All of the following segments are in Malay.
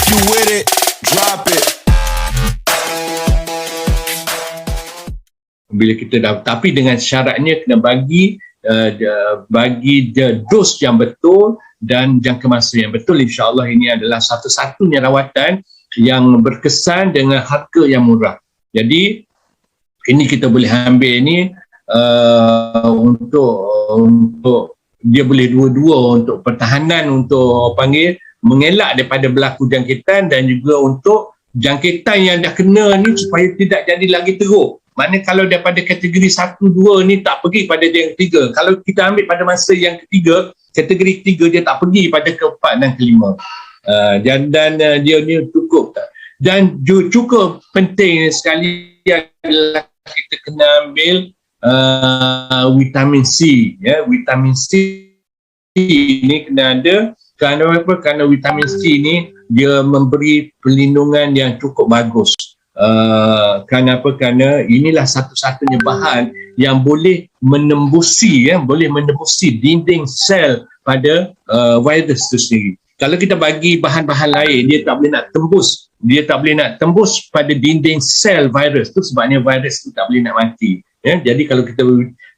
you with it, drop it. Bila kita dah, tapi dengan syaratnya kena bagi dos yang betul dan jangka masa yang betul. InsyaAllah ini adalah satu-satunya rawatan yang berkesan dengan harga yang murah. Jadi ini kita boleh ambil ini untuk dia boleh dua-dua, untuk pertahanan, untuk mengelak daripada berlaku jangkitan, dan juga untuk jangkitan yang dah kena ni supaya tidak jadi lagi teruk. Maknanya kalau daripada kategori 1, 2 ni tak pergi pada yang ketiga. Kalau kita ambil pada masa yang ketiga, kategori ketiga dia tak pergi pada keempat dan kelima. Dan dia ni cukup tak. Dan cukup penting sekali adalah kita kena ambil vitamin C. Ya, vitamin C ni kena ada. Kerana apa? Kerana vitamin C ni dia memberi perlindungan yang cukup bagus. Kerana apa? Kerana inilah satu-satunya bahan yang boleh menembusi dinding sel pada virus itu sendiri. Kalau kita bagi bahan-bahan lain, dia tak boleh nak tembus pada dinding sel virus tu, sebabnya virus tu tak boleh nak mati. Ya? Jadi kalau kita,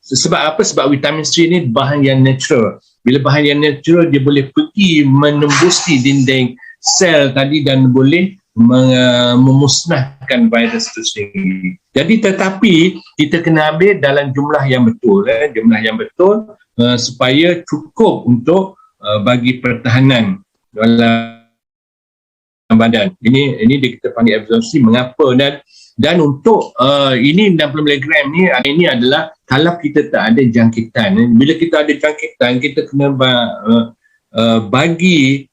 sebab apa? Sebab vitamin C ni bahan yang natural. Bila bahan yang natural, dia boleh pergi menembusi dinding sel tadi dan boleh memusnahkan virus itu sendiri. Jadi tetapi kita kena ambil dalam jumlah yang betul, supaya cukup untuk bagi pertahanan dalam badan. Ini kita panggil absorpsi. Mengapa? Dan untuk ini 60 mg ini adalah kalau kita tak ada jangkitan. Bila kita ada jangkitan, kita kena bagi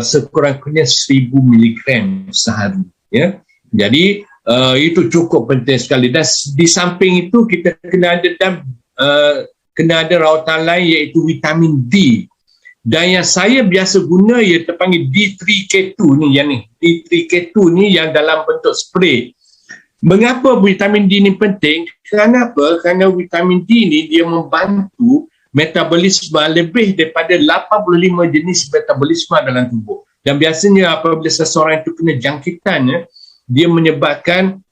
sekurang-kurangnya 1000 mg sehari. Ya? Jadi itu cukup penting sekali. Dan di samping itu kita kena ada rawatan lain, iaitu vitamin D. Dan yang saya biasa guna ia terpanggil D3K2 ni, D3K2 ni yang dalam bentuk spray. Mengapa vitamin D ni penting? Kerana apa? Kerana vitamin D ni dia membantu metabolisme lebih daripada 85 jenis metabolisme dalam tubuh. Dan biasanya apabila seseorang itu kena jangkitan, dia menyebabkan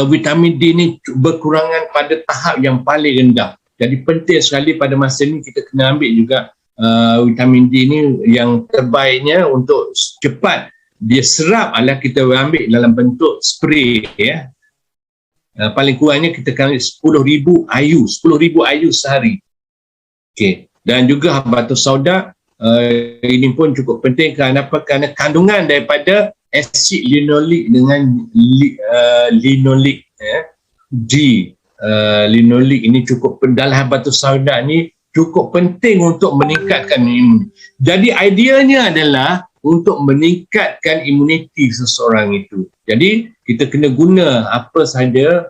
vitamin D ni berkurangan pada tahap yang paling rendah. Jadi penting sekali pada masa ni kita kena ambil juga vitamin D ni yang terbaiknya untuk cepat dia serap adalah kita ambil dalam bentuk spray. Ya. Paling kurangnya kita kena 10,000 IU sehari. Okay. Dan juga habatus sauda, ini pun cukup penting. Kerana apa? Kerana kandungan daripada asid linolik dengan linolik, linolik ini cukup, dalam habatus sauda ni cukup penting untuk meningkatkan imun. Jadi ideanya adalah untuk meningkatkan imuniti seseorang itu. Jadi kita kena guna apa sahaja.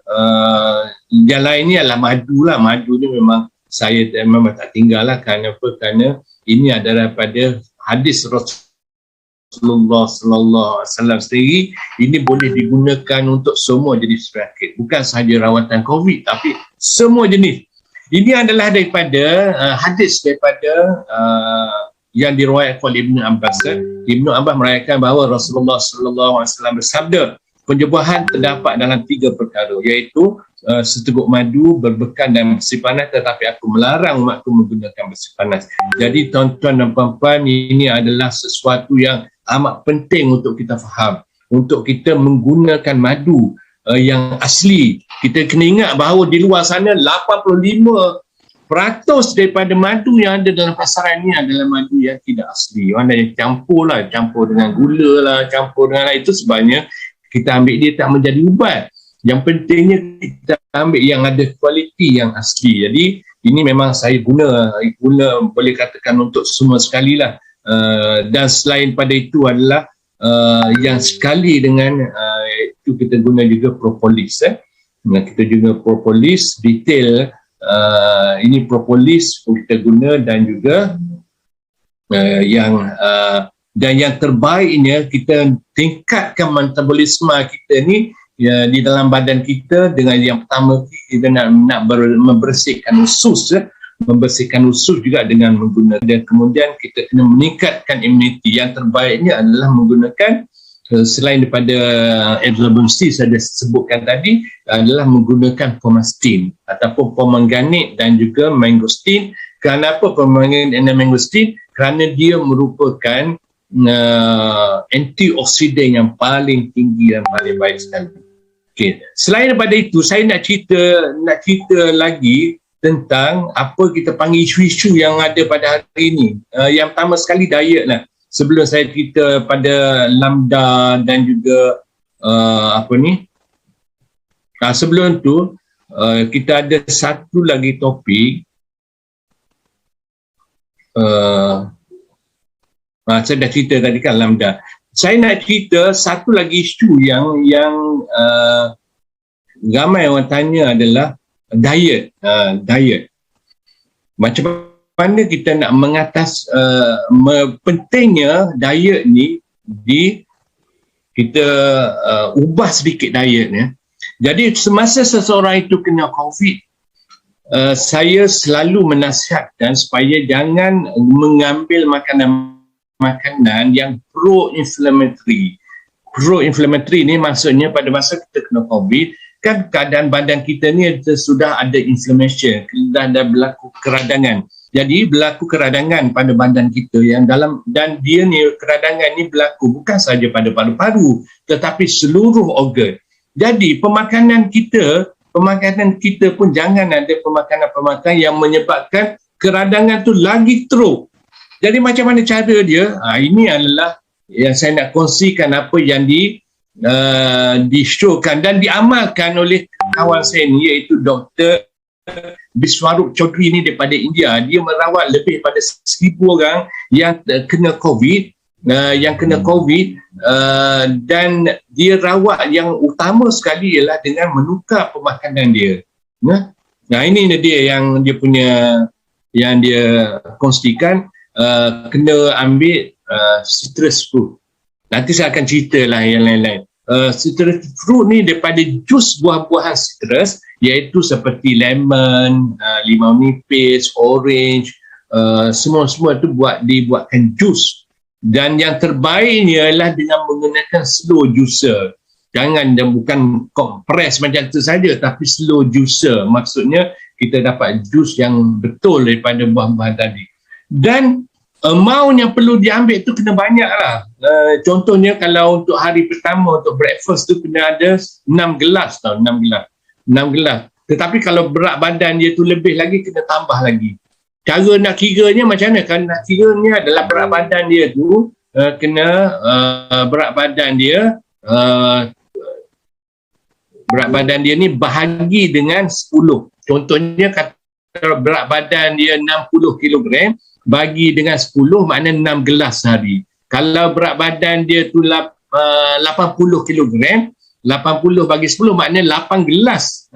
Yang lainnya adalah madu lah. Madu ni memang saya memang tak tinggal lah. Kerana apa? Kerana ini adalah pada hadis Rasulullah Sallallahu Alaihi Wasallam sendiri. Ini boleh digunakan untuk semua jenis penyakit. Bukan sahaja rawatan COVID, tapi semua jenis. Ini adalah daripada hadis daripada yang diriwayatkan oleh Ibnu Abbas. Ibnu Abbas merayakan bahawa Rasulullah Sallallahu Alaihi Wasallam bersabda, penyembuhan terdapat dalam 3 perkara, iaitu seteguk madu, berbekam dan bersih panas, tetapi aku melarang umatku menggunakan bersih panas. Jadi tuan-tuan dan puan-puan, ini adalah sesuatu yang amat penting untuk kita faham. Untuk kita menggunakan madu yang asli. Kita kena ingat bahawa di luar sana 85% daripada madu yang ada dalam pasaran ni adalah madu yang tidak asli. Orang yang campur dengan gula lah, campur dengan lain. Itu sebabnya kita ambil dia tak menjadi ubat. Yang pentingnya kita ambil yang ada kualiti yang asli. Jadi ini memang saya guna boleh katakan untuk semua sekali lah. Dan selain pada itu adalah yang sekali dengan itu kita guna juga propolis. Kita juga propolis detail. Ini propolis kita guna, dan juga yang terbaiknya kita tingkatkan metabolisme kita ni di dalam badan kita. Dengan yang pertama kita nak membersihkan usus, membersihkan usus juga dengan menggunakan, dan kemudian kita kena meningkatkan imuniti. Yang terbaiknya adalah menggunakan selain daripada Erythromycin saya sebutkan tadi, adalah menggunakan Pomastin ataupun Pomaganate dan juga Mangostin. Kenapa Pomaganate dan Mangostin? Kerana dia merupakan antioksidan yang paling tinggi dan paling baik sekali. Okay. Selain daripada itu, saya nak cerita lagi tentang apa kita panggil isu-isu yang ada pada hari ini. Yang pertama sekali diet lah. Sebelum saya cerita pada lambda dan juga sebelum tu kita ada satu lagi topik. Saya dah cerita tadi kan lambda. Saya nak cerita satu lagi isu yang ramai orang tanya adalah diet. Macam mana kita nak pentingnya diet ni kita ubah sedikit diet ya. Jadi semasa seseorang itu kena COVID, saya selalu menasihatkan supaya jangan mengambil makanan yang pro-inflammatory. Pro-inflammatory ni maksudnya pada masa kita kena COVID, kan keadaan badan kita ni sudah ada inflammation, dah ada berlaku keradangan. Jadi berlaku keradangan pada badan kita yang dalam, dan dia ni keradangan ni berlaku bukan saja pada paru-paru tetapi seluruh organ. Jadi pemakanan kita pun jangan ada pemakanan yang menyebabkan keradangan tu lagi teruk. Jadi macam mana cara dia? Ini adalah yang saya nak kongsikan apa yang di-showkan dan diamalkan oleh kawan saya ni, iaitu Dr. Biswarup Chaudhry ni daripada India. Dia merawat lebih pada 1,000 orang yang kena COVID, dan dia rawat yang utama sekali ialah dengan menukar pemakanan dia. Nah ini dia yang dia punya, yang dia kongsikan, kena ambil citrus fruit. Nanti saya akan ceritalah yang lain-lain. Citrus fruit ni daripada jus buah-buahan citrus, iaitu seperti lemon, limau nipis, orange, semua tu dibuatkan jus. Dan yang terbaiknya ialah dengan menggunakan slow juicer. Jangan, dan bukan kompres macam tu saja, tapi slow juicer. Maksudnya kita dapat jus yang betul daripada buah-buahan tadi. Dan amount yang perlu diambil tu kena banyak lah. Contohnya kalau untuk hari pertama, untuk breakfast tu kena ada 6 gelas tau, 6 gelas. Tetapi kalau berat badan dia tu lebih lagi, kena tambah lagi. Cara nak kiranya macam mana? Kan nak kiranya adalah berat badan dia tu berat badan dia ni bahagi dengan 10. Contohnya kalau berat badan dia 60 kg, bagi dengan 10 maknanya 6 gelas sehari. Kalau berat badan dia tu 80 kg, 80 bagi 10 maknanya 8 gelas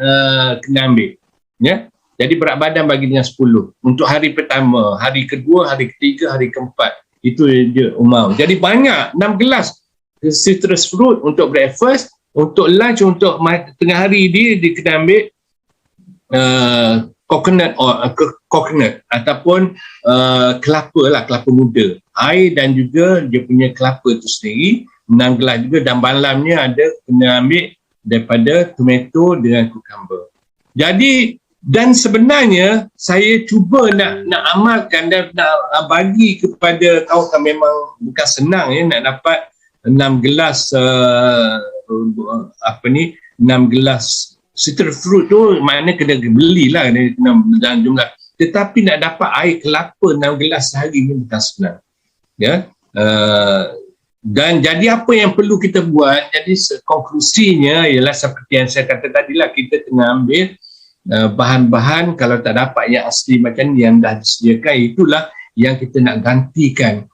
kena ambil. Ya? Jadi berat badan bagi dengan 10. Untuk hari pertama, hari kedua, hari ketiga, hari keempat. Itu je umum. Jadi banyak, 6 gelas citrus fruit untuk breakfast. Untuk lunch, untuk tengah hari dia kena ambil coconut ataupun kelapa muda. Air dan juga dia punya kelapa tu sendiri 6 gelas juga, dan malamnya ada kena ambil daripada tomato dengan cucumber. Jadi, dan sebenarnya saya cuba nak amalkan dan nak bagi kepada kawan-kawan, memang bukan senang ya nak dapat 6 gelas 6 gelas citrus fruit tu, maknanya kena belilah dalam jumlah. Tetapi nak dapat air kelapa 6 gelas sehari ni bukan senang. Ya. Dan jadi apa yang perlu kita buat? Jadi konklusinya ialah seperti yang saya kata tadi lah, kita kena ambil bahan-bahan, kalau tak dapat yang asli macam yang dah disediakan, itulah yang kita nak gantikan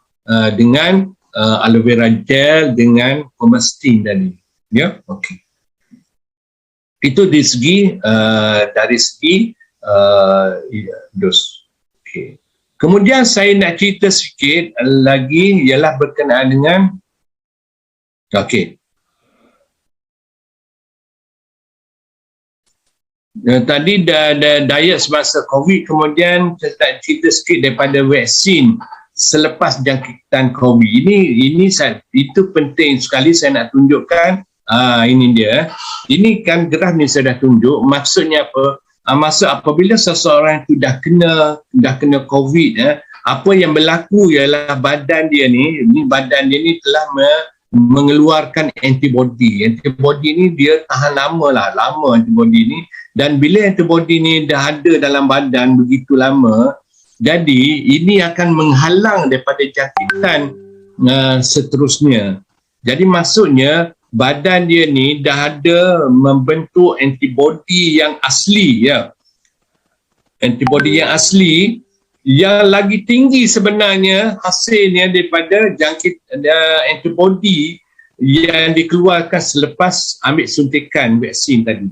dengan aloe vera gel dengan Pomastin tadi. Ya, okey. Itu dari segi dos. Okey. Kemudian saya nak cerita sikit lagi ialah berkenaan dengan okey. Tadi dah diet semasa COVID, kemudian saya tak cerita sikit daripada vaksin. selepas jangkitan COVID. Itu penting sekali saya nak tunjukkan. Ini dia. Ini kan graf ni saya dah tunjuk. Maksudnya apa? Maksud apabila seseorang itu dah kena COVID, apa yang berlaku ialah badan dia ni telah mengeluarkan antibody. Antibody ni dia tahan lama antibody ni, dan bila antibody ni dah ada dalam badan begitu lama, jadi ini akan menghalang daripada jangkitan seterusnya. Jadi maksudnya badan dia ni dah ada membentuk antibody yang asli, ya. Antibody yang asli yang lagi tinggi sebenarnya hasilnya daripada antibody yang dikeluarkan selepas ambil suntikan vaksin tadi.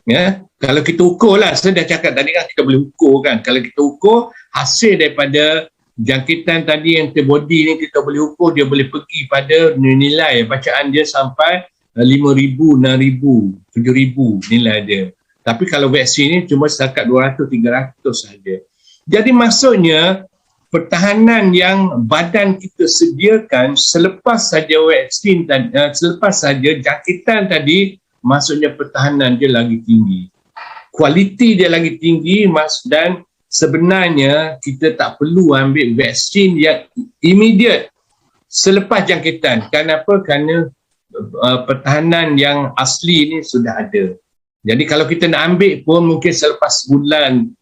Ya, kalau kita ukur lah, saya dah cakap tadi kan kita boleh ukur kan. Kalau kita ukur hasil daripada jangkitan tadi, antibody ni kita boleh ukur, dia boleh pergi pada nilai bacaan dia sampai 5,000, 6,000, 7,000 nilai dia. Tapi kalau vaksin ni cuma setakat 200, 300 saja. Jadi maksudnya pertahanan yang badan kita sediakan selepas saja vaksin tadi, selepas saja jangkitan tadi, maksudnya pertahanan dia lagi tinggi, kualiti dia lagi tinggi, dan sebenarnya kita tak perlu ambil vaksin yang immediate selepas jangkitan. Kenapa? Kerana pertahanan yang asli ni sudah ada. Jadi kalau kita nak ambil pun mungkin selepas sebulan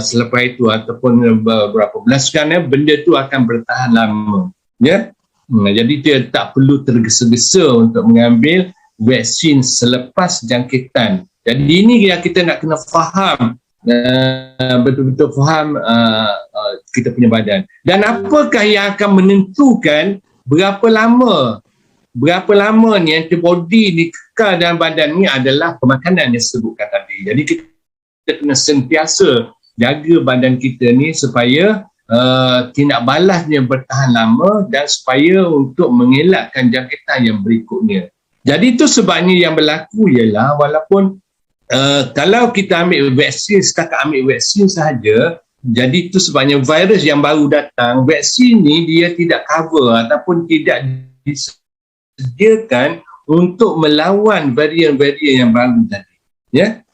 selepas itu ataupun beberapa bulan sekarang, benda tu akan bertahan lama, ya. Jadi dia tak perlu tergesa-gesa untuk mengambil vaksin selepas jangkitan. Jadi ini yang kita nak kena faham, betul-betul faham kita punya badan. Dan apakah yang akan menentukan berapa lama ni antibody ni kekal dalam badan ni adalah pemakanan yang disebutkan tadi. Jadi kita kena sentiasa jaga badan kita ni supaya tindak balasnya bertahan lama dan supaya untuk mengelakkan jangkitan yang berikutnya. Jadi itu sebabnya yang berlaku ialah walaupun kalau kita ambil vaksin, setakat ambil vaksin sahaja, jadi itu sebabnya virus yang baru datang, vaksin ni dia tidak cover ataupun tidak disediakan untuk melawan varian-varian yang baru tadi, ya.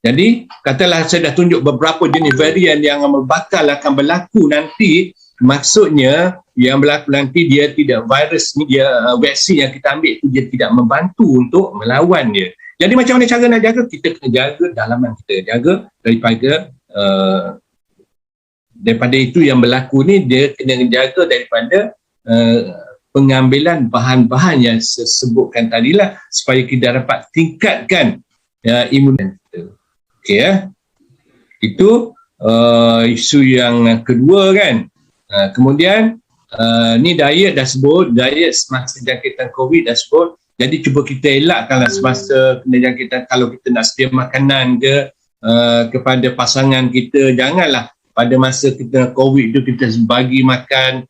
Jadi, katalah saya dah tunjuk beberapa jenis varian yang bakal akan berlaku nanti. Maksudnya, yang berlaku nanti dia tidak, virus ni, dia vaksin yang kita ambil tu dia tidak membantu untuk melawan dia. Jadi macam mana cara nak jaga? Kita kena jaga dalaman kita. Jaga daripada itu yang berlaku ni, dia kena jaga daripada pengambilan bahan-bahan yang saya sebutkan tadilah supaya kita dapat tingkatkan imunitas kita. Okey, itu isu yang kedua kan. Kemudian ni diet dah sebut, diet semasa jangkitan COVID dah sebut. Jadi cuba kita elakkanlah semasa kena jangkitan, kalau kita nak sedia makanan ke kepada pasangan kita, janganlah pada masa kita COVID tu kita bagi makan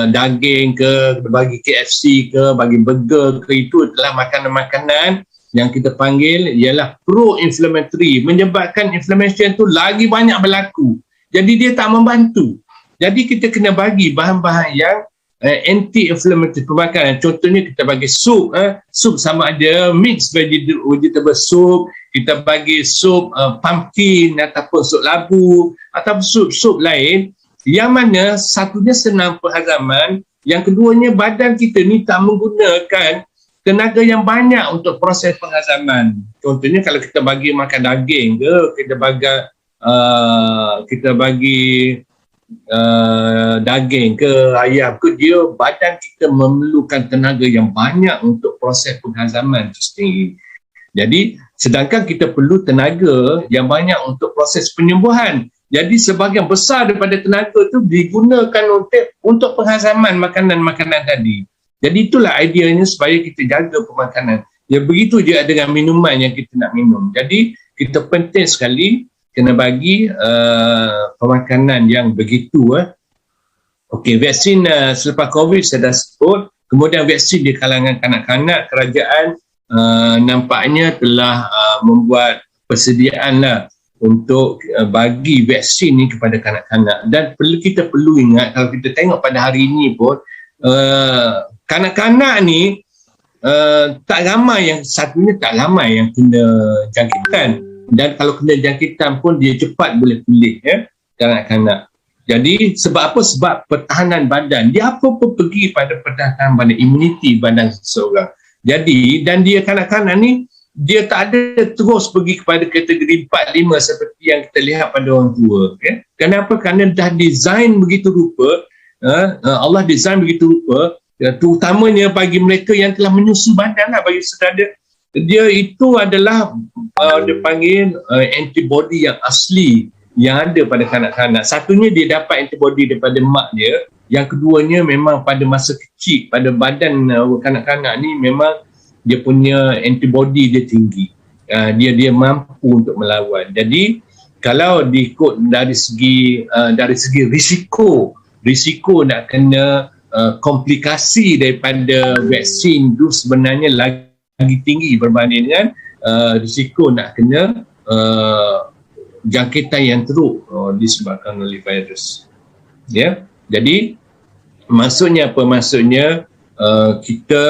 daging ke, bagi KFC ke, bagi burger ke. Itu adalah makanan-makanan yang kita panggil ialah pro-inflammatory, menyebabkan inflammation tu lagi banyak berlaku. Jadi dia tak membantu. Jadi kita kena bagi bahan-bahan yang anti-inflammatory pemakanan. Contohnya kita bagi sup, sup sama ada mixed vegetable soup, kita bagi sup pumpkin ataupun sup labu ataupun sup-sup lain yang mana satunya senang penghazaman, yang keduanya badan kita ni tak menggunakan tenaga yang banyak untuk proses penghazaman. Contohnya kalau kita bagi makan daging ke, kita bagi daging ke, ayam ke, dia badan kita memerlukan tenaga yang banyak untuk proses penghazaman itu sendiri. Jadi sedangkan kita perlu tenaga yang banyak untuk proses penyembuhan. Jadi sebahagian besar daripada tenaga itu digunakan untuk penghazaman makanan-makanan tadi. Jadi itulah ideanya supaya kita jaga pemakanan. Ya begitu je dengan minuman yang kita nak minum. Jadi kita penting sekali kena bagi pemakanan yang begitu. Okey, vaksin selepas COVID saya dah sebut. Kemudian vaksin di kalangan kanak-kanak, kerajaan nampaknya telah membuat persediaan lah untuk bagi vaksin ni kepada kanak-kanak. Dan kita perlu ingat, kalau kita tengok pada hari ini pun kanak-kanak ni tak ramai yang kena jangkitan, dan kalau kena jangkitan pun dia cepat boleh pulih kanak-kanak. Jadi sebab apa? Sebab pertahanan badan. Dia apa-apa pergi pada pertahanan badan, imuniti badan seseorang. Jadi, dan dia kanak-kanak ni, dia tak ada terus pergi kepada kategori 4-5 seperti yang kita lihat pada orang tua. Kenapa? Kerana dah design begitu rupa, Allah design begitu rupa, terutamanya bagi mereka yang telah menyusu badan lah, bagi saudara. Dia itu adalah, dia panggil antibody yang asli, yang ada pada kanak-kanak. Satunya dia dapat antibody daripada mak dia. Yang keduanya memang pada masa kecil, pada badan kanak-kanak ni memang dia punya antibody dia tinggi. Dia mampu untuk melawan. Jadi kalau diikut dari segi risiko nak kena komplikasi daripada vaksin itu sebenarnya lagi tinggi berbanding dengan risiko nak kena jangkitan yang teruk disebabkan oleh virus. Jadi maksudnya apa? Maksudnya kita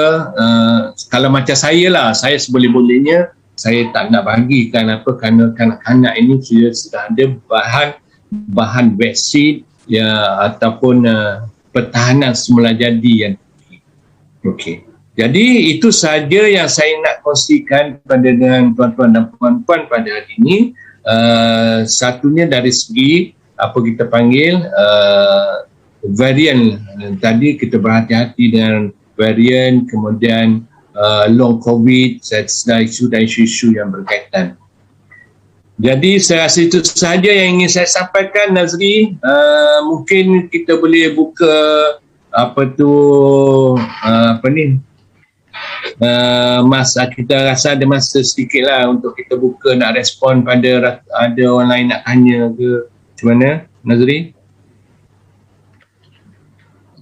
kalau macam saya seboleh-bolehnya saya tak nak bagikan apa, kerana kanak-kanak ini sudah ada bahan vaksin ataupun pertahanan semula jadi yang tinggi. Okey. Jadi itu sahaja yang saya nak kongsikan dengan tuan-tuan dan puan-puan pada hari ini. Satunya dari segi apa kita panggil varian. Tadi kita berhati-hati dengan varian, kemudian long covid dan isu-isu yang berkaitan. Jadi saya rasa itu sahaja yang ingin saya sampaikan, Nazri. Mungkin kita boleh buka masa, kita rasa ada masa sedikit lah untuk kita buka, nak respon pada ada orang lain nak tanya ke macam mana, Nazri?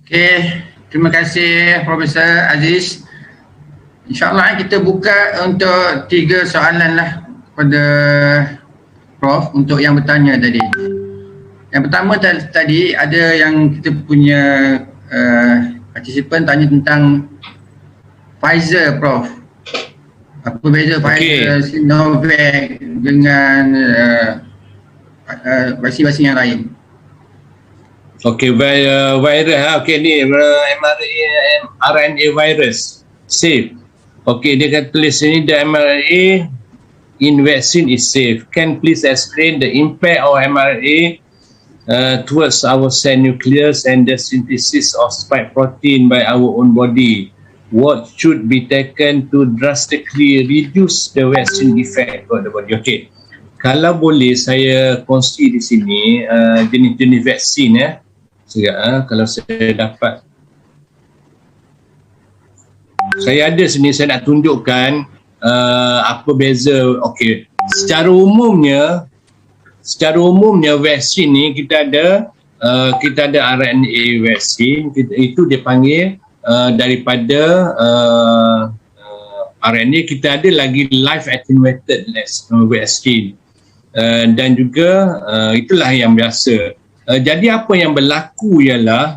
Okey, terima kasih Profesor Aziz. InsyaAllah kita buka untuk 3 soalan lah pada Prof untuk yang bertanya tadi. Yang pertama tadi ada yang kita punya partisipan tanya tentang Pfizer, Prof. Apa beza Pfizer, Sinovac dengan vaksin-vaksin yang lain? Okey, virus okey ni mRNA virus safe. Okey, dia kata tulis sini the mRNA in vaccine is safe. Can please explain the impact of mRNA towards our cell nucleus and the synthesis of spike protein by our own body? What should be taken to drastically reduce the vaccine effect on the body? Okey, kalau boleh saya kongsi di sini jenis-jenis vaksin kalau saya dapat, saya ada sini, saya nak tunjukkan apa beza. Okey, secara umumnya vaksin ni kita ada RNA vaksin, itu dia panggil daripada RNA. Kita ada lagi live attenuated vaksin, dan juga itulah yang biasa. Jadi apa yang berlaku ialah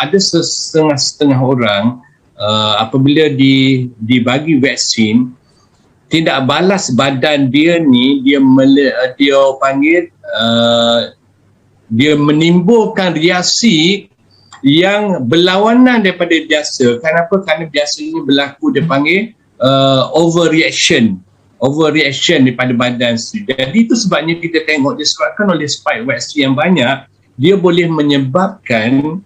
ada setengah orang apabila dibagi vaksin, tidak balas badan dia ni, dia panggil dia menimbulkan reaksi yang berlawanan daripada biasa. Kenapa? Kerana biasa ini berlaku, dia panggil overreaction daripada badan. Jadi itu sebabnya kita tengok disebabkan oleh spike vaksin yang banyak, dia boleh menyebabkan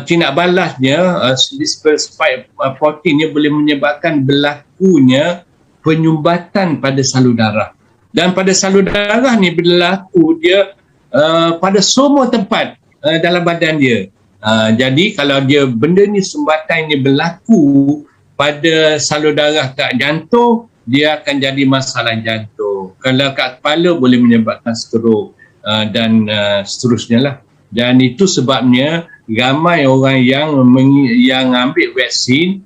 tindak balasnya, spike protein dia boleh menyebabkan berlakunya penyumbatan pada salur darah. Dan pada salur darah ni berlaku dia pada semua tempat dalam badan dia. Jadi kalau benda ni, sumbatan ni berlaku pada salur darah kat jantung, dia akan jadi masalah jantung. Kalau kat kepala boleh menyebabkan stroke dan seterusnya lah. Dan itu sebabnya ramai orang yang ambil vaksin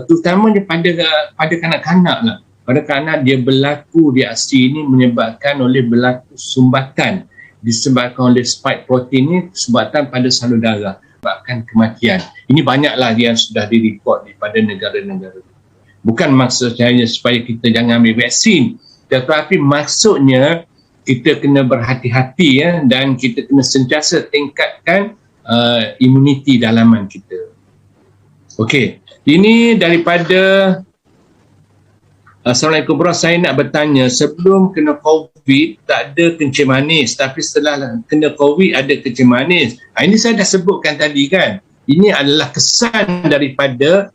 terutamanya pada kanak-kanak lah. kerana dia berlaku reaksi ini menyebabkan oleh berlaku sumbatan disebabkan oleh spike protein ini sumbatan pada salur darah menyebabkan kematian. Ini banyaklah yang sudah direkod daripada negara-negara. Bukan maksud saya supaya kita jangan ambil vaksin, tetapi maksudnya kita kena berhati-hati dan kita kena sentiasa tingkatkan imuniti dalaman kita. Okey, ini daripada Assalamualaikum bro, saya nak bertanya, sebelum kena COVID tak ada kencing manis, tapi setelah kena COVID ada kencing manis. Ini saya dah sebutkan tadi kan. Ini adalah kesan daripada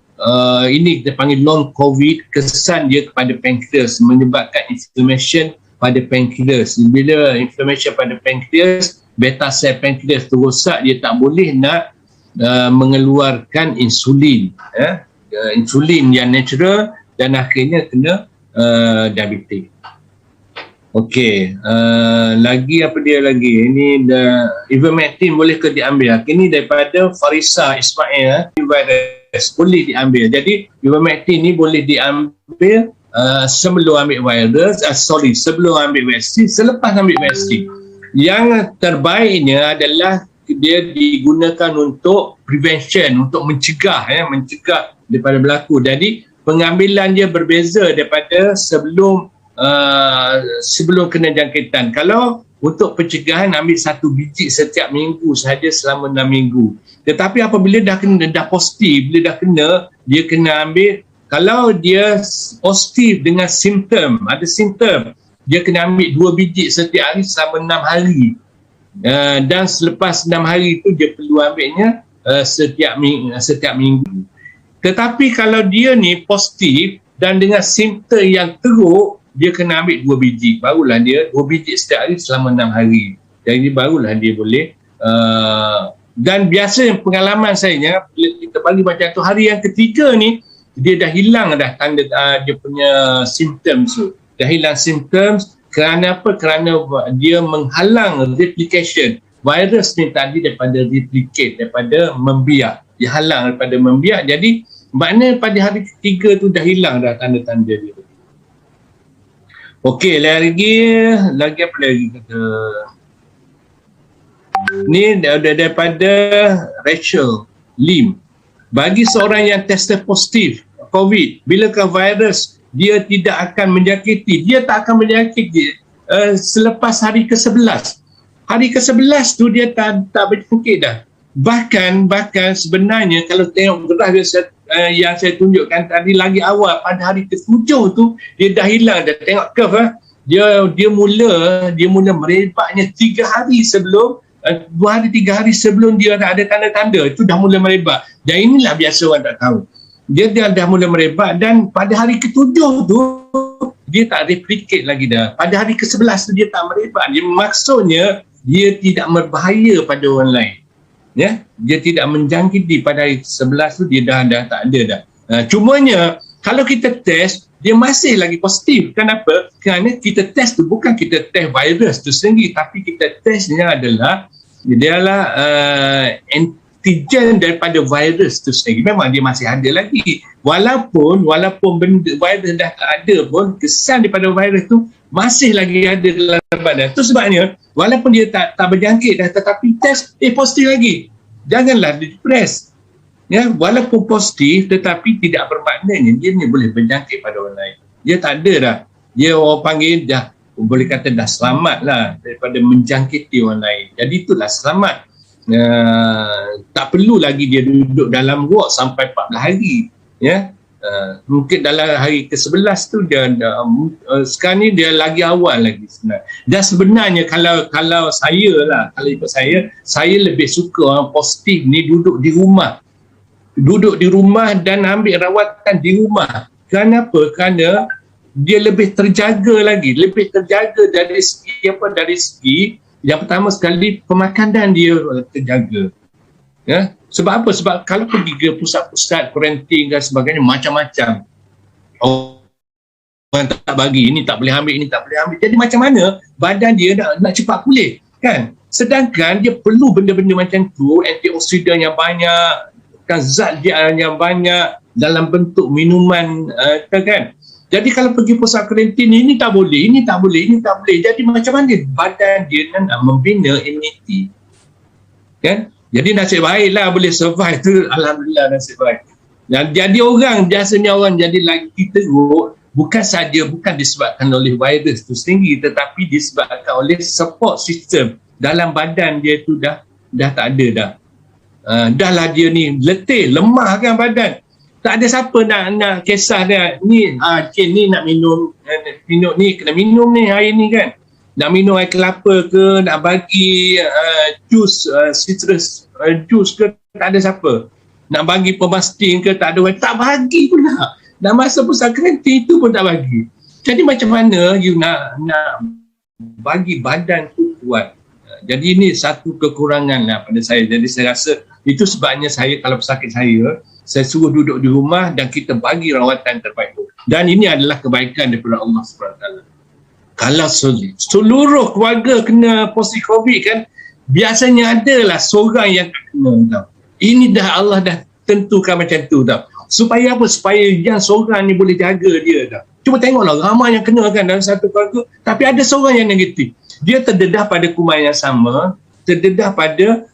ini kita panggil long COVID, kesan dia kepada pankreas menyebabkan inflammation pada pankreas. Bila inflammation pada pankreas, beta sel pankreas tu rosak, dia tak boleh nak mengeluarkan insulin. Insulin yang natural dan akhirnya kena diabetes. Okey, lagi apa dia lagi? Ini ivermectin boleh ke diambil? Ini daripada Farisa Ismail, virus boleh diambil. Jadi ivermectin ni boleh diambil sebelum ambil virus, sebelum ambil vaksin, selepas ambil vaksin. Yang terbaiknya adalah dia digunakan untuk prevention, untuk mencegah daripada berlaku. Jadi pengambilan dia berbeza daripada sebelum kena jangkitan. Kalau untuk pencegahan ambil 1 biji setiap minggu sahaja selama 6 minggu. Tetapi apabila dah positif, bila dah kena, dia kena ambil, kalau dia positif dengan simptom, ada simptom, dia kena ambil 2 biji setiap hari selama 6 hari. Dan selepas 6 hari itu dia perlu ambilnya setiap minggu. Tetapi kalau dia ni positif dan dengan simptom yang teruk, dia kena ambil 2 biji. Barulah dia 2 biji setiap hari selama 6 hari. Jadi barulah dia boleh. Dan biasa pengalaman saya, bila kita bagi macam tu, hari yang ketiga ni, dia dah hilang dah tanda dia punya symptoms tu. Dah hilang symptoms. Kerana apa? Kerana dia menghalang replication. Virus ni tadi daripada replicate, daripada membiak. Dia halang daripada membiak. Jadi makna pada hari ketiga tu dah hilang dah tanda-tanda dia. Okey, lagi apa lagi kata? Ni daripada Rachel Lim. Bagi seorang yang test positif COVID, bilakah virus dia tidak akan menjangkiti? Dia tak akan menjangkiti selepas hari ke-11. Hari ke-11 tu dia tak berjangkit dah. Bahkan sebenarnya kalau tengok graf yang saya tunjukkan tadi lagi awal, pada hari ke-7 tu dia dah hilang dah. Tengok curve dia mula merebaknya 3 hari sebelum 2 hari 3 hari sebelum dia ada tanda-tanda itu dah mula merebak. Dan inilah biasa orang tak tahu. Dia dah mula merebak dan pada hari ke-7 tu dia tak replicate lagi dah. Pada hari ke-11 tu dia tak merebak. Dia maksudnya dia tidak berbahaya pada orang lain. Ya, dia tidak menjangkiti. Pada hari 11 tu dia dah tak ada dah. Cumanya kalau kita test dia masih lagi positif. Kenapa? Kerana kita test tu bukan kita test virus tu sendiri, tapi kita testnya adalah antigen daripada virus tu sendiri. Memang dia masih ada lagi. Walaupun benda virus dah tak ada pun, kesan daripada virus tu masih lagi ada dalam badan. Itu sebabnya walaupun dia tak berjangkit dah, tetapi test positif lagi. Janganlah depres. Ya, walaupun positif tetapi tidak bermaknanya dia ni boleh berjangkit pada orang lain. Dia tak ada dah. Dia orang panggil dah, boleh kata dah selamat lah daripada menjangkiti orang lain. Jadi itulah selamat. Tak perlu lagi dia duduk dalam ward sampai 14 hari. Ya. Mungkin dalam hari ke-11 tu dia sekarang ni dia lagi awal lagi sebenarnya. Dan sebenarnya kalau saya lah, kalau ikut saya lebih suka orang positif ni duduk di rumah dan ambil rawatan di rumah. Kenapa? Kerana dia lebih terjaga lagi, dari segi yang pertama sekali pemakanan dia terjaga. Ya, sebab apa? Sebab kalau pergi ke pusat-pusat kuarantin dan sebagainya macam-macam. Orang tak bagi, ini tak boleh ambil, ini tak boleh ambil. Jadi macam mana badan dia nak cepat pulih, kan? Sedangkan dia perlu benda-benda macam tu, antioksidan yang banyak, kan, zat dia yang banyak dalam bentuk minuman, kan? Jadi kalau pergi pusat kuarantin, ini tak boleh, ini tak boleh, ini tak boleh. Jadi macam mana badan dia nak membina imuniti? Kan? Jadi nasib baiklah boleh survive tu, alhamdulillah nasib baik. Dan jadi orang, biasanya orang jadi lagi teruk, bukan disebabkan oleh virus tu sendiri, tetapi disebabkan oleh support system dalam badan dia tu dah tak ada dah. Dah lah dia ni letih, lemah kan badan. Tak ada siapa nak kisah dia ni, ni nak minum ni, kena minum ni air ni kan. Nak minum air kelapa ke, nak bagi jus citrus jus ke, tak ada siapa. Nak bagi pemastin ke, tak bagi pula. Nak masuk pusat kuarantin itu pun tak bagi. Jadi macam mana you nak bagi badan tu kuat? Jadi ini satu kekurangan lah pada saya. Jadi saya rasa itu sebabnya saya kalau pesakit saya suruh duduk di rumah dan kita bagi rawatan terbaik. Dan ini adalah kebaikan daripada Allah SWT. Kalau seluruh keluarga kena positif COVID kan, biasanya adalah seorang yang kena tau. Ini dah Allah dah tentukan macam tu tau. Supaya apa? Supaya yang seorang ni boleh jaga dia tau. Cuba tengoklah ramai yang kena kan dalam satu keluarga, tapi ada seorang yang negatif. Dia terdedah pada kuman yang sama, terdedah pada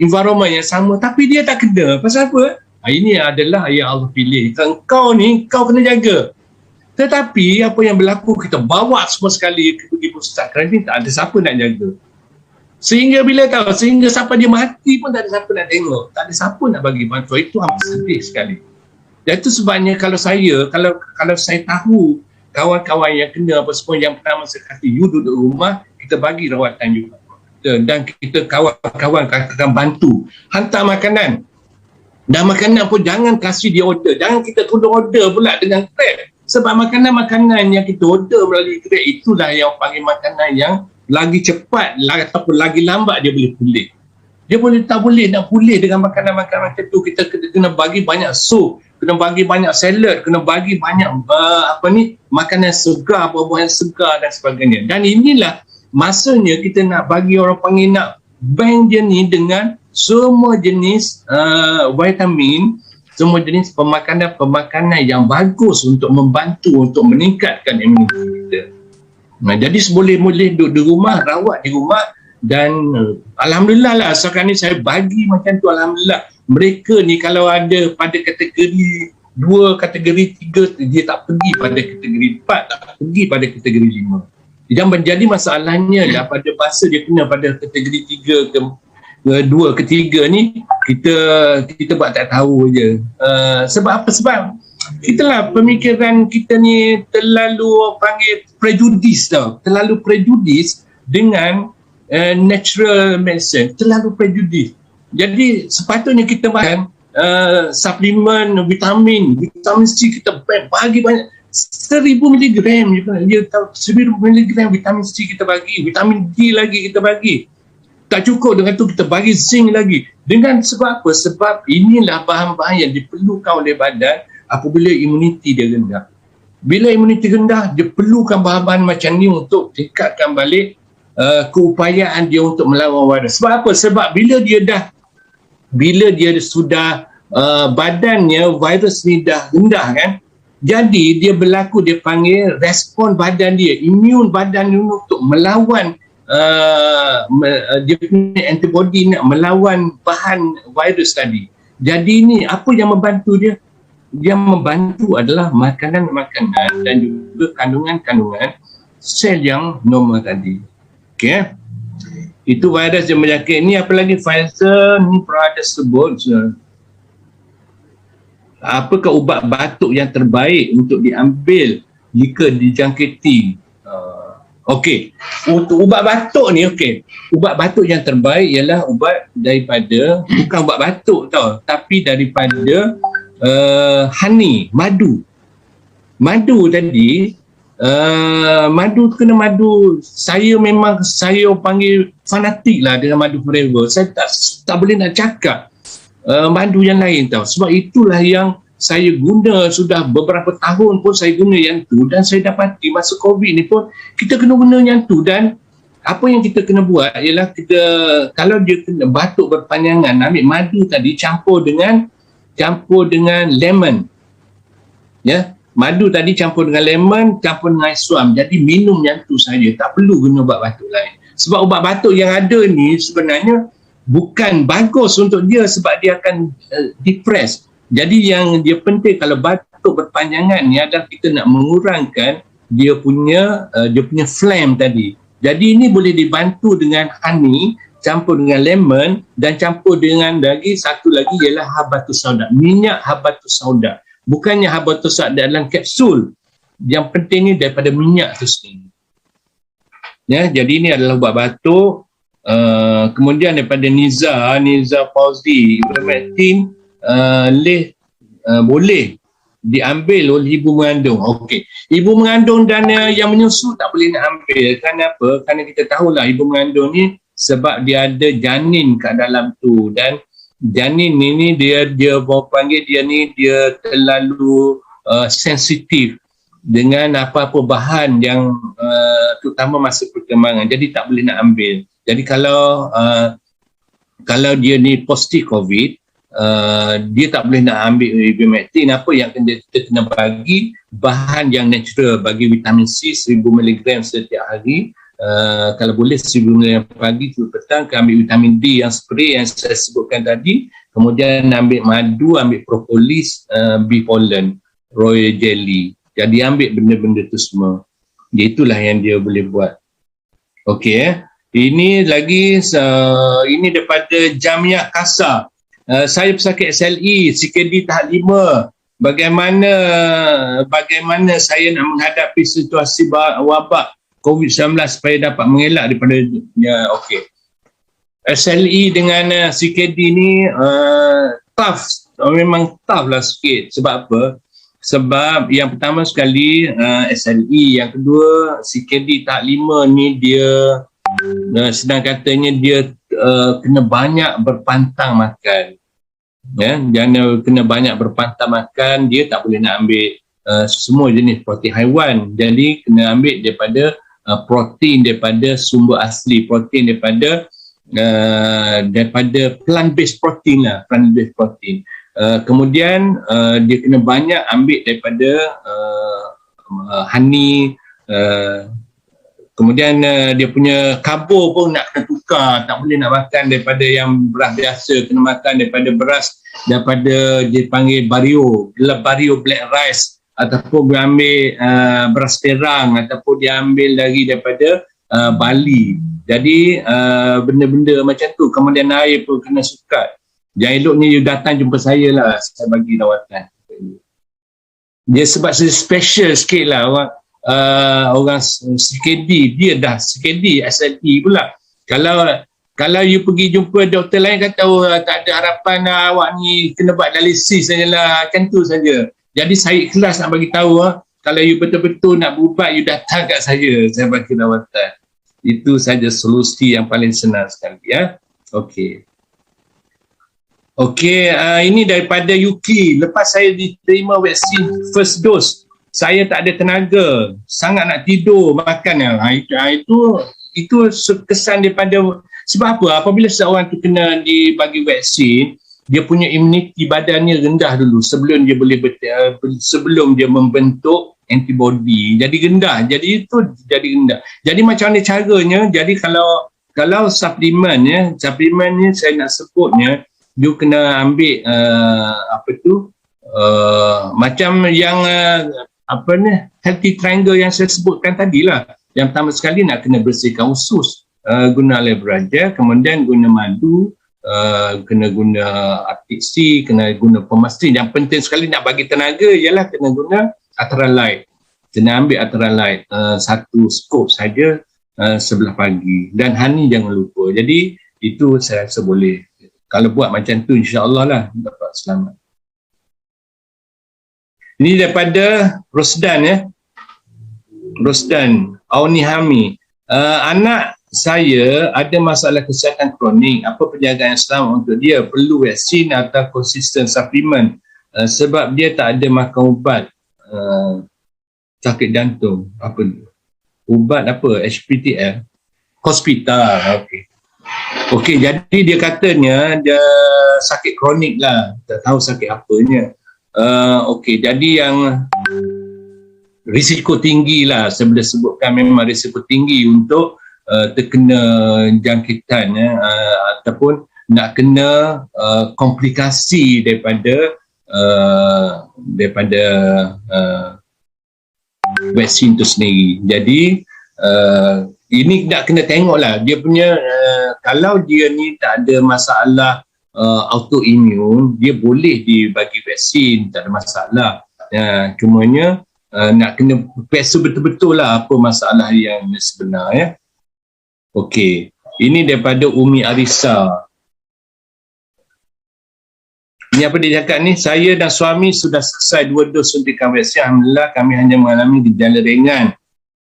environment yang sama, tapi dia tak kena. Pasal apa? Ini adalah yang Allah pilih. Kau ni, kau kena jaga. Tetapi apa yang berlaku, kita bawa semua sekali pergi pusat kuarantin, tak ada siapa nak jaga. Sehingga sampai dia mati pun tak ada siapa nak tengok. Tak ada siapa nak bagi bantuan. Itu amat sedih sekali. Dan itu sebabnya kalau saya tahu kawan-kawan yang kena apa semua, yang pertama sekali you duduk rumah, kita bagi rawatan juga. Dan kita kawan-kawan akan bantu. Hantar makanan. Dan makanan pun jangan kasih dia order. Jangan kita tolong order pula dengan Grab. Sebab makanan-makanan yang kita order melalui Grab, itulah yang panggil makanan yang lagi cepat ataupun lagi lambat dia boleh pulih. Dia tak boleh nak pulih dengan makanan-makanan macam tu. Kita kena bagi banyak sup, kena bagi banyak salad, kena bagi banyak makanan segar, buah-buahan segar dan sebagainya. Dan inilah masanya kita nak bagi orang panggil nak bank dia ni dengan semua jenis vitamin, semua jenis pemakanan yang bagus untuk membantu untuk meningkatkan imuniti kita. Jadi seboleh-boleh duduk di rumah, rawat di rumah, dan alhamdulillah lah sekarang ni saya bagi macam tu. Alhamdulillah mereka ni kalau ada pada kategori 2, kategori 3, dia tak pergi pada kategori 4, tak pergi pada kategori 5. Yang menjadi masalahnya lah pada masa dia kena pada kategori 3 ke 2 ke 3 ni, kita buat tak tahu je. Sebab apa? Sebab kita pemikiran kita ni terlalu panggil prejudis tau. Terlalu prejudis dengan natural medicine. Terlalu prejudis. Jadi sepatutnya kita makan suplemen vitamin C, kita bagi banyak. 1000 mg dia tahu 1000 mg vitamin C kita bagi, vitamin D lagi kita bagi. Tak cukup dengan tu, kita bagi zinc lagi. Dengan sebab apa? Sebab inilah bahan-bahan yang diperlukan oleh badan apabila imuniti dia rendah. Bila imuniti rendah, dia perlukan bahan-bahan macam ni untuk tingkatkan balik keupayaan dia untuk melawan virus. Sebab apa? Sebab bila dia sudah badannya, virus ni dah rendah kan, jadi dia berlaku, dia panggil respon badan dia, imun badan dia untuk melawan dia punya antibody nak melawan bahan virus tadi. Jadi ni apa yang membantu dia? Yang membantu adalah makanan-makanan dan juga kandungan-kandungan sel yang normal tadi. Okey. Itu virus yang penyakit ni. Apa lagi Pfizer ni pernah sebut. Apakah ubat batuk yang terbaik untuk diambil jika dijangkiti? Okey. Untuk ubat batuk ni, okey. Ubat batuk yang terbaik ialah ubat daripada, bukan ubat batuk tau, tapi daripada honey, madu. Madu tadi, madu kena madu. Saya panggil fanatik lah dengan madu forever. Saya tak boleh nak cakap madu yang lain tau. Sebab itulah yang saya guna sudah beberapa tahun pun saya guna yang tu, dan saya dapati masa COVID ni pun kita kena guna yang tu. Dan apa yang kita kena buat ialah kita, kalau dia kena batuk berpanjangan, ambil madu tadi campur dengan lemon. Ya, Madu tadi campur dengan lemon, campur dengan air suam. Jadi minum yang tu saja, tak perlu guna ubat batuk lain. Sebab ubat batuk yang ada ni sebenarnya bukan bagus untuk dia sebab dia akan depress. Jadi yang dia penting kalau batuk berpanjangan ni adalah kita nak mengurangkan dia punya phlegm tadi. Jadi ini boleh dibantu dengan honey campur dengan lemon dan campur dengan satu lagi ialah habatus sauda, minyak habatus sauda. Bukannya habatus sauda dalam kapsul. Yang penting ni daripada minyak tu sendiri. Ya, jadi ini adalah ubat batuk. Kemudian daripada Niza Fauzi, ivermectin boleh diambil oleh ibu mengandung. Okey. Ibu mengandung dan yang menyusu tak boleh nak ambil. Kenapa? Kerana kita tahulah ibu mengandung ni sebab dia ada janin kat dalam tu dan janin ni dia panggil dia terlalu sensitif dengan apa-apa bahan yang terutama masa perkembangan. Jadi tak boleh nak ambil. Jadi kalau dia ni positif COVID, dia tak boleh nak ambil ivermectin. Apa yang kita kena bagi bahan yang natural, bagi vitamin C 1000 mg setiap hari. Kalau boleh 1000 mg pagi, 10 petang, ambil vitamin D yang spray yang saya sebutkan tadi, kemudian ambil madu, ambil propolis, bee pollen, royal jelly. Jadi ambil benda-benda tu semua. Itulah yang dia boleh buat. Okey. Ini lagi ini daripada Jamiah Kasar. Saya pesakit SLE, CKD tahap 5. Bagaimana saya nak menghadapi situasi wabak COVID-19 supaya dapat mengelak daripada okey. SLE dengan CKD ni tough. Memang tough lah sikit. Sebab apa? Sebab yang pertama sekali SLE, yang kedua CKD tahap 5 ni dia sedang katanya dia kena banyak berpantang makan. Ya, jangan kena banyak berpantang makan, dia tak boleh nak ambil semua jenis protein haiwan. Jadi kena ambil daripada protein daripada sumber asli, protein daripada plant based protein lah, plant based protein. Kemudian dia kena banyak ambil daripada honey. Kemudian dia punya karbo pun nak kena tukar, tak boleh nak makan daripada yang beras biasa, kena makan daripada beras daripada dia panggil bario black rice, ataupun dia ambil beras terang, ataupun dia ambil lagi daripada Bali. Jadi benda-benda macam tu. Kemudian air pun kena sukat. Yang eloknya you datang jumpa saya lah, saya bagi rawatan. Dia sebab saya special sikit lah orang CKD, dia dah CKD, SLE pula. Kalau you pergi jumpa doktor lain kata tak ada harapan awak ni kena buat dialisis sajalah, macam tu saja. Jadi saya ikhlas nak bagi tahu kalau you betul-betul nak berubat, you datang kat saya bagi rawatan. Itu saja solusi yang paling senang sekali ya. Okey. Okey, ini daripada Yuki. Lepas saya diterima vaksin first dose, saya tak ada tenaga, sangat nak tidur, makan. Itu kesan daripada, sebab apa? Apabila seorang tu kena dibagi vaksin, dia punya imuniti badannya rendah dulu sebelum dia boleh sebelum dia membentuk antibody. Jadi rendah. Jadi itu jadi rendah. Jadi macam mana caranya? Jadi kalau suplemen ni saya nak sebutnya, you kena ambil macam yang healthy triangle yang saya sebutkan tadi lah. Yang pertama sekali nak kena bersihkan usus, guna aloe vera gel, kemudian guna madu, kena guna Arctic Sea, kena guna Permastrin. Yang penting sekali nak bagi tenaga ialah kena guna Atralite. Kena ambil Atralite satu skop saja sebelah pagi, dan honey jangan lupa. Jadi itu saya rasa boleh. Kalau buat macam tu, insya-Allah lah dapat selamat. Ini daripada Rosdan Rosdan Aunihami. Anak saya ada masalah kesihatan kronik. Apa penjagaan Islam untuk dia? Perlu vaksin atau konsisten suplemen? Sebab dia tak ada makan ubat sakit jantung. Apa? Ubat apa? HPTL? Hospital. Okey, jadi dia katanya dia sakit kronik lah. Tak tahu sakit apanya. Okey, jadi yang risiko tinggi lah, saya boleh sebutkan memang risiko tinggi untuk terkena jangkitan ataupun nak kena komplikasi daripada vaksin itu sendiri. Jadi ini nak kena tengok lah dia punya kalau dia ni tak ada masalah autoimun, dia boleh dibagi vaksin, tak ada masalah. Cumanya nak kena pesa betul-betul lah apa masalah yang sebenar ya. Okey, ini daripada Umi Arisa. Ini apa dia cakap ni, saya dan suami sudah selesai 2 dos suntikan vaksin. Alhamdulillah kami hanya mengalami gejala ringan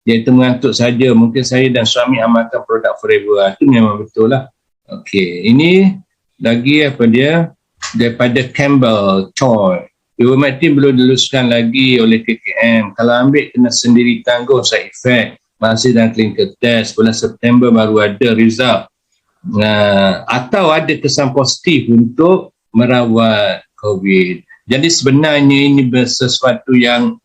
iaitu mengantuk saja. Mungkin saya dan suami amalkan produk Forever. Itu memang betul lah. Okey, ini lagi apa dia daripada Campbell Choi. Ivermectin belum diluluskan lagi oleh KKM. Kalau ambil kena sendiri tanggung side effect. Masih dalam clinical test. Bulan September baru ada result. Atau ada kesan positif untuk merawat COVID. Jadi sebenarnya ini sesuatu yang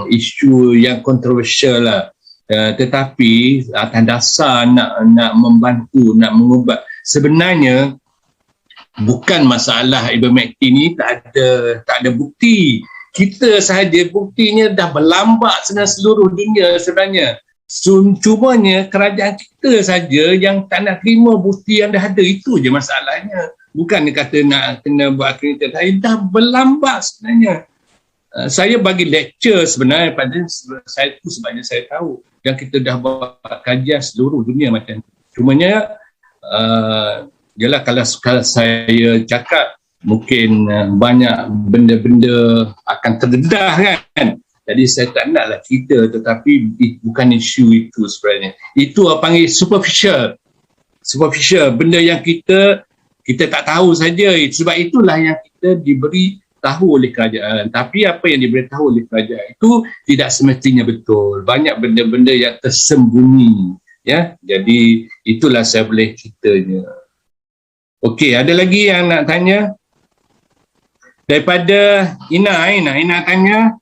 isu yang kontroversial lah. Tetapi atas dasar nak membantu, nak mengubat. Sebenarnya bukan masalah ivermectin ni tak ada bukti. Kita sahaja buktinya dah berlambak seluruh dunia sebenarnya. Cumanya kerajaan kita saja yang tak nak terima bukti yang dah ada, itu je masalahnya. Bukan dia kata nak kena buat akreditasi, dah berlambak sebenarnya. Saya bagi lecture sebenarnya pada saya tu sebabnya saya tahu yang kita dah buat kajian seluruh dunia macam tu. Cumanya jelah kalau saya cakap mungkin banyak benda-benda akan terdedah kan. Jadi saya tak naklah cerita, tetapi bukan isu itu sebenarnya. Itu apa panggil superficial. Benda yang kita tak tahu saja. Sebab itulah yang kita diberi tahu oleh kerajaan. Tapi apa yang diberi tahu oleh kerajaan itu tidak semestinya betul. Banyak benda-benda yang tersembunyi. Ya, jadi itulah saya boleh ceritanya. Okey, ada lagi yang nak tanya? Daripada Ina tanya,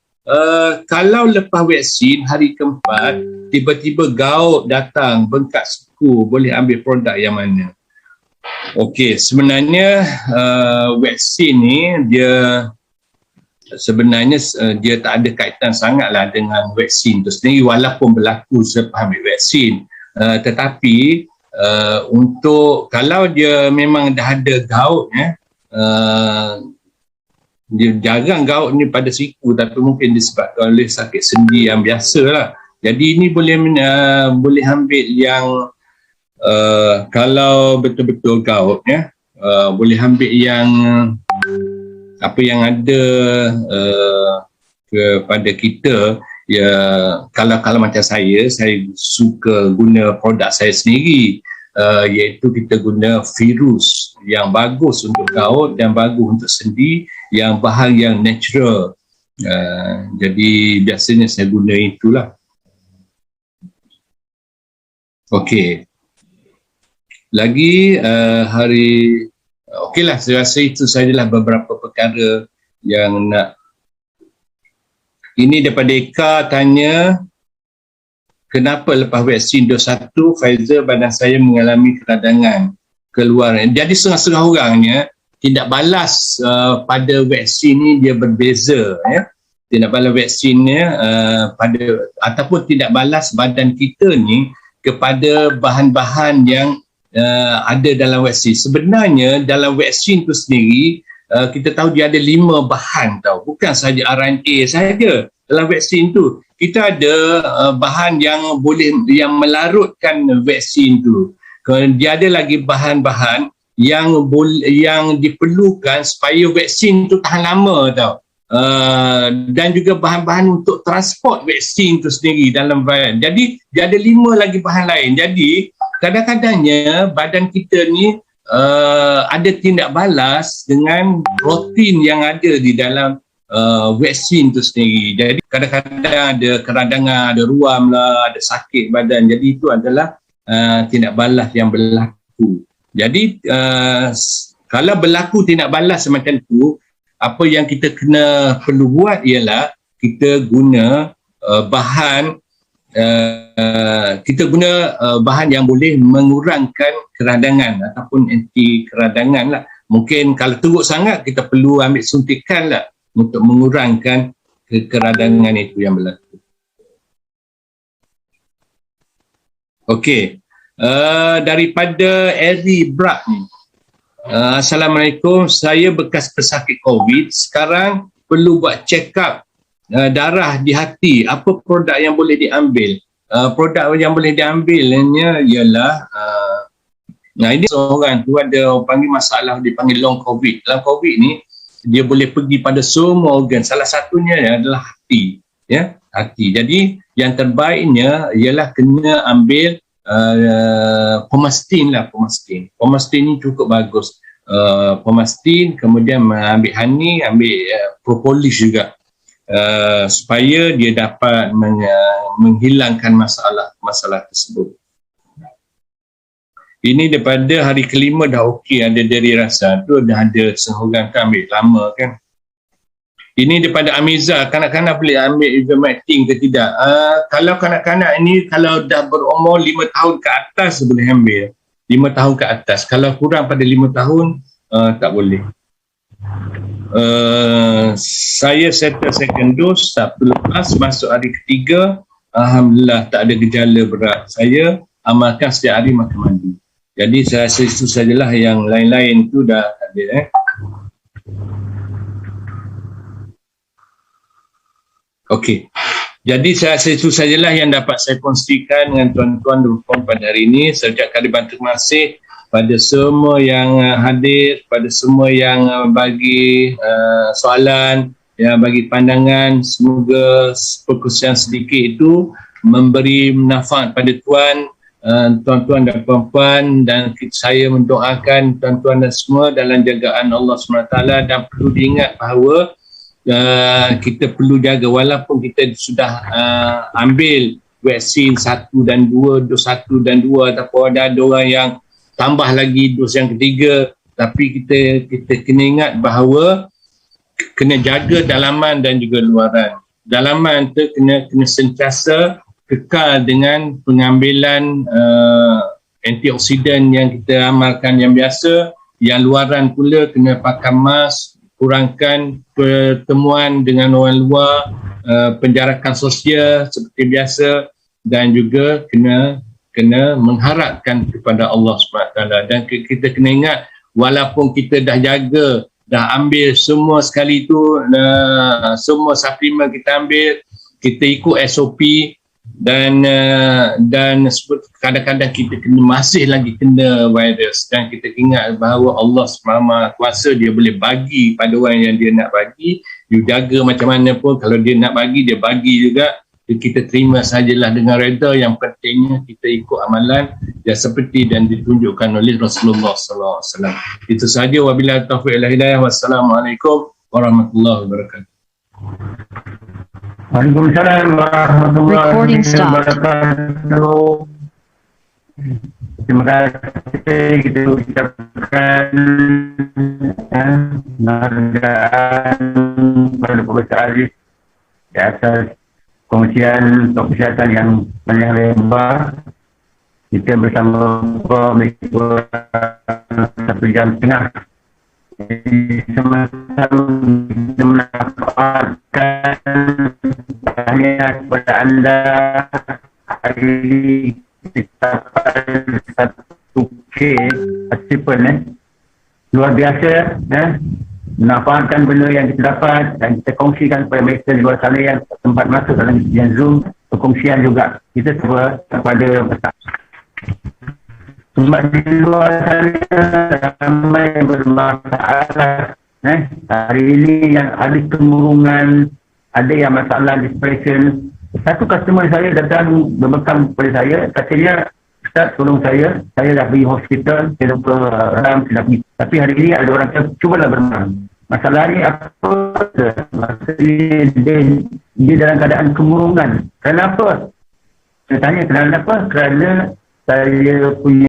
kalau lepas vaksin hari keempat tiba-tiba gout datang, bengkak suku, boleh ambil produk yang mana? Okey, sebenarnya vaksin ni dia sebenarnya dia tak ada kaitan sangatlah dengan vaksin tu sendiri walaupun berlaku selepas ambil vaksin. Tetapi untuk kalau dia memang dah ada gout dia jarang gout ni pada siku, tapi mungkin disebabkan oleh sakit sendi yang biasa lah. Jadi ini boleh ambil yang kalau betul-betul gout boleh ambil yang apa yang ada kepada kita ya. Kalau macam saya suka guna produk saya sendiri, iaitu kita guna virus yang bagus untuk gout dan bagus untuk sendi, yang bahan yang natural. Jadi biasanya saya guna itulah. Okey. Lagi okeylah, saya rasa itu sajalah beberapa perkara yang nak. Ini daripada Eka tanya, kenapa lepas vaksin dos 1 Pfizer badan saya mengalami keradangan keluaran. Jadi setengah-setengah orangnya tindak balas pada vaksin ni dia berbeza ya. Tindak balas vaksinnya ataupun tindak balas badan kita ni kepada bahan-bahan yang ada dalam vaksin. Sebenarnya dalam vaksin tu sendiri kita tahu dia ada 5 bahan tau. Bukan sahaja RNA sahaja dalam vaksin tu. Kita ada bahan yang melarutkan vaksin tu. Dia ada lagi bahan-bahan yang diperlukan supaya vaksin tu tahan lama tau. Dan juga bahan-bahan untuk transport vaksin tu sendiri dalam badan. Jadi dia ada 5 lagi bahan lain. Jadi kadang-kadangnya badan kita ni ada tindak balas dengan protein yang ada di dalam vaksin tu sendiri. Jadi kadang-kadang ada keradangan, ada ruam lah, ada sakit badan. Jadi itu adalah tindak balas yang berlaku. Jadi kalau berlaku tindak balas semacam tu, apa yang kita perlu buat ialah kita guna bahan bahan yang boleh mengurangkan keradangan ataupun anti keradangan lah. Mungkin kalau teruk sangat kita perlu ambil suntikan lah untuk mengurangkan keradangan itu yang berlaku. Okey, daripada Eri Brak ni. Assalamualaikum, saya bekas pesakit COVID, sekarang perlu buat check up darah di hati. Apa produk yang boleh diambil? Produk yang boleh diambilnya ialah ini seorang tu ada orang panggil masalah dipanggil long COVID. Long COVID ni dia boleh pergi pada semua organ. Salah satunya adalah hati, ya, hati. Jadi yang terbaiknya ialah kena ambil Pomastin lah, Pomastin. Pomastin ni cukup bagus. Pomastin, kemudian ambil honey, ambil propolis juga. Supaya dia dapat menghilangkan masalah tersebut. Ini daripada hari kelima dah okey, ada dari rasa tu dah ada seorang kan ambil lama kan. Ini daripada Amiza, kanak-kanak boleh ambil ivermectin ke tidak? Kalau kanak-kanak ini kalau dah berumur 5 tahun ke atas boleh ambil. 5 tahun ke atas. Kalau kurang pada 5 tahun tak boleh. Saya settle second dose Sabtu lepas, masuk hari ketiga, alhamdulillah tak ada gejala berat. Saya amalkan setiap hari makan mandi. Jadi saya rasa itu sajalah, yang lain-lain tu dah tak ada. Okey. Jadi saya rasa itu sajalah yang dapat saya kongsikan dengan tuan-tuan dan puan pada hari ini. Saya ucapkan ribuan terima kasih pada semua yang hadir, pada semua yang bagi soalan, yang bagi pandangan. Semoga perkongsian sedikit itu memberi manfaat pada tuan-tuan dan puan-puan, dan saya mendoakan tuan-tuan dan semua dalam jagaan Allah SWT. Dan perlu diingat bahawa kita perlu jaga, walaupun kita sudah ambil vaksin 1 dan 2, dos 1 dan 2, ataupun ada orang yang tambah lagi dos yang ketiga, tapi kita kena ingat bahawa kena jaga dalaman dan juga luaran. Dalaman tu kena sentiasa kekal dengan pengambilan antioksidan yang kita amalkan yang biasa. Yang luaran pula kena pakai mask, kurangkan pertemuan dengan orang luar, penjarakan sosial seperti biasa, dan juga kena mengharapkan kepada Allah SWT. Dan kita kena ingat, walaupun kita dah jaga, dah ambil semua sekali tu, semua suplemen kita ambil, kita ikut SOP, dan kadang-kadang kita masih lagi kena virus. Dan kita ingat bahawa Allah SWT kuasa, dia boleh bagi pada orang yang dia nak bagi. You jaga macam mana pun, kalau dia nak bagi, dia bagi juga. Kita terima sajalah dengan reda. Yang pentingnya kita ikut amalan yang seperti dan ditunjukkan oleh Rasulullah SAW. Itu sahaja. Wabillahi taufiq wal hidayah. Wassalamualaikum warahmatullahi wabarakatuh. Waalaikumsalam warahmatullahi wabarakatuh. Terima kasih kita ucapkan penghargaan kepada Profesor Aziz di atas kongsian untuk kesihatan yang panjang lebar. Kita bersama Prof. 1 jam setengah. Sama-sama kita mendapatkan banyak kepada anda. Hari ini kita dapat 1K achievement luar biasa, menampakkan benda yang kita dapat dan kita kongsikan kepada mereka di luar sana yang sempat masuk dalam Zoom. Perkongsian juga kita semua kepada masyarakat. Sebab di luar sana ramai yang bermasalah. Hari ini yang ada kemurungan, ada yang masalah depression. Satu customer saya datang berbekam kepada saya, katanya, Ustaz tolong saya dah pergi hospital, saya lupa ram, saya dah pergi. Tapi hari ini ada orang kata, cubalah berenang. Masalah ni apa? Maksudnya dia dalam keadaan kemurungan. Kenapa? Saya tanya kenapa? Kerana saya punya